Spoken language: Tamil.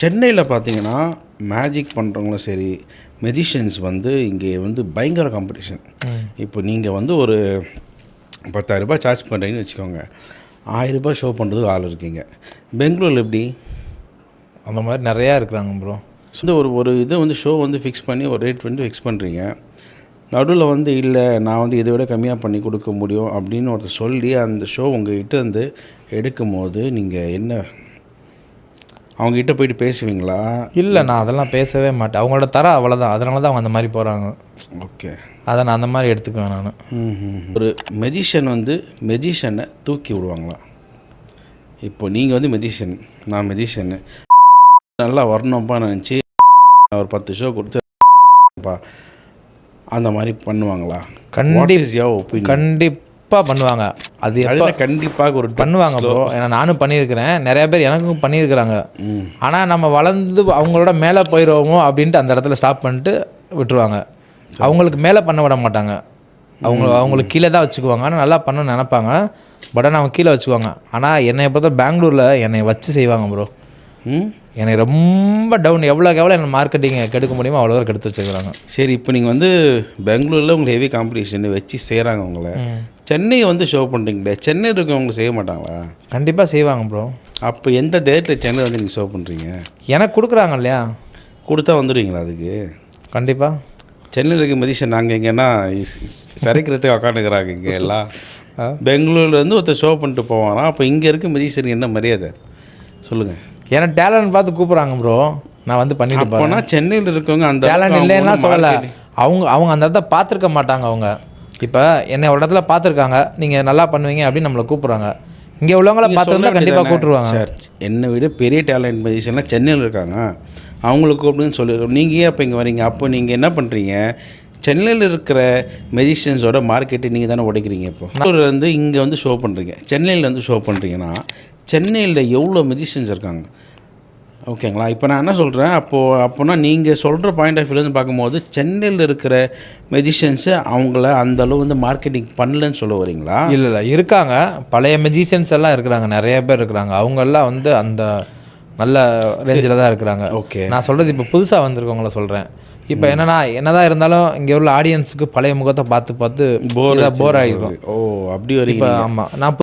சென்னையில் பார்த்தீங்கன்னா மேஜிக் பண்ணுறவங்களும் சரி, மெஜிஷியன்ஸ் வந்து இங்கே வந்து பயங்கர காம்படிஷன். இப்போ நீங்கள் வந்து ஒரு 10,000 சார்ஜ் பண்ணுறீங்கன்னு வச்சுக்கோங்க, 1000 ஷோ பண்ணுறதுக்கு ஆள் இருக்கீங்க. பெங்களூரில் எப்படி? அந்த மாதிரி நிறையா இருக்கிறாங்க ப்ரோ. இந்த ஒரு இதை வந்து ஷோ வந்து ஃபிக்ஸ் பண்ணி ஒரு ரேட் வந்து ஃபிக்ஸ் பண்ணுறீங்க. நடுவில் வந்து இல்லை நான் வந்து இதை விட கம்மியாக பண்ணி கொடுக்க முடியும் அப்படின்னு ஒருத்தர் சொல்லி அந்த ஷோ உங்கள்கிட்ட வந்து எடுக்கும் போது நீங்கள் என்ன அவங்ககிட்ட போயிட்டு பேசுவீங்களா? இல்லை, நான் அதெல்லாம் பேசவே மாட்டேன். அவங்களோட தரம் அவ்வளோதான், அதனால தான் அவங்க அந்த மாதிரி போகிறாங்க. ஓகே, அதை நான் அந்த மாதிரி எடுத்துக்குவேன் நான். ஒரு மெஜிஷியன் வந்து மெஜிஷியனை தூக்கி விடுவாங்களா? இப்போ நீங்கள் வந்து மெஜிஷியன், நான் மெஜிஷியனு, நல்லா வரணும்ப்பா நினச்சி ஒரு 10 ஷோ கொடுத்துப்பா அந்த மாதிரி பண்ணுவாங்களா? கண்டிப்பாக பண்ணுவாங்க. அது கண்டிப்பாக ஒரு பண்ணுவாங்க ப்ரோ. ஏன்னா நானும் பண்ணியிருக்கிறேன், நிறையா பேர் எனக்கும் பண்ணியிருக்கிறாங்க. ஆனால் நம்ம வளர்ந்து அவங்களோட மேலே போயிடுவோமோ அப்படின்ட்டு அந்த இடத்துல ஸ்டாப் பண்ணிட்டு விட்டுருவாங்க. அவங்களுக்கு மேலே பண்ண விட மாட்டாங்க, அவங்களுக்கு கீழே தான் வச்சுக்குவாங்க. ஆனால் நல்லா பண்ணணும்னு நினப்பாங்க, பட் ஆனால் அவங்க கீழே வச்சுக்குவாங்க. ஆனால் என்னை பொறுத்த பெங்களூரில் என்னை வச்சு செய்வாங்க ப்ரோ. என்னை ரொம்ப டவுன், எவ்வளோக்கு என்ன மார்க்கெட்டிங்கை கெடுக்க முடியுமோ அவ்வளோ கெடுத்து வச்சுக்கிறாங்க. சரி, இப்போ நீங்கள் வந்து பெங்களூரில் உங்களுக்கு ஹெவி காம்படிஷன் வச்சு செய்கிறாங்க உங்களை. சென்னையை வந்து ஷோ பண்ணுறீங்களே, சென்னையில் இருக்கவங்க செய்ய மாட்டாங்களா? கண்டிப்பாக செய்வாங்க ப்ரோ. அப்போ எந்த டேட்டில் சென்னை வந்து நீங்கள் ஷோ பண்ணுறீங்க? எனக்கு கொடுக்குறாங்க இல்லையா, கொடுத்தா வந்துடுவீங்களா அதுக்கு? கண்டிப்பாக. சென்னையில் இருக்க மதிஷன் நாங்கள் எங்கன்னா சரிக்கிறதுக்கு உக்காந்துக்கிறாங்க இங்கே எல்லாம். பெங்களூர்லேருந்து ஒருத்தர் ஷோ பண்ணிட்டு போவானா, அப்போ இங்கே இருக்க மதிஷனுக்கு என்ன மரியாதை சொல்லுங்கள்? ஏன்னா டேலண்ட் பார்த்து கூப்பிட்றாங்க ப்ரோ, நான் வந்து பண்ணிட்டு போனா சென்னையில் இருக்கவங்க அந்த டேலண்ட் இல்லைன்னா சொல்லலை, அவங்க அந்த இடத்த பார்த்துருக்க மாட்டாங்க. அவங்க இப்போ என்னை ஒரு இடத்துல பார்த்துருக்காங்க, நீங்கள் நல்லா பண்ணுவீங்க அப்படின்னு நம்மளை கூப்பிட்றாங்க. இங்கே உள்ளவங்கள பார்த்துருந்தா கண்டிப்பாக கூப்பிட்ருவாங்க. சார், என்னை விட பெரிய டேலண்ட் மதிஷன்லாம் சென்னையில் இருக்காங்க, அவங்களுக்கு கூப்பிடுன்னு சொல்லிடுறோம். நீங்கள் ஏன் அப்போ இங்கே வரீங்க? அப்போ நீங்கள் என்ன பண்ணுறீங்க? சென்னையில் இருக்கிற மெஜிஷியன்ஸோட மார்க்கெட்டை நீங்கள் தானே உடைக்கிறீங்க. இப்போ வந்து இங்கே வந்து ஷோ பண்ணுறீங்க, சென்னையில் வந்து ஷோ பண்ணுறீங்கன்னா சென்னையில் எவ்வளோ மெஜிஷியன்ஸ் இருக்காங்க, ஓகேங்களா? இப்போ நான் என்ன சொல்கிறேன், அப்போனா நீங்கள் சொல்கிற பாயிண்ட் ஆஃப் வியூலேருந்து பார்க்கும்போது சென்னையில் இருக்கிற மெஜிஷியன்ஸு அவங்கள அந்தளவு வந்து மார்க்கெட்டிங் பண்ணலன்னு சொல்ல வரீங்களா? இல்லை, இருக்காங்க, பழைய மெஜிஷியன்ஸ் எல்லாம் இருக்கிறாங்க, நிறைய பேர் இருக்கிறாங்க. அவங்கெல்லாம் வந்து அந்த நல்ல ரேஞ்சில் தான் இருக்கிறாங்க. ஓகே, நான் சொல்கிறது இப்போ புதுசாக வந்திருக்கவங்கள சொல்கிறேன். இப்போ என்னதான் இருந்தாலும் இங்கே உள்ள ஆடியன்ஸுக்கு பழைய முகத்தை பார்த்து போர் ஆகிடும். ஓ, அப்படி வரீங்க? ஆமாம், நான்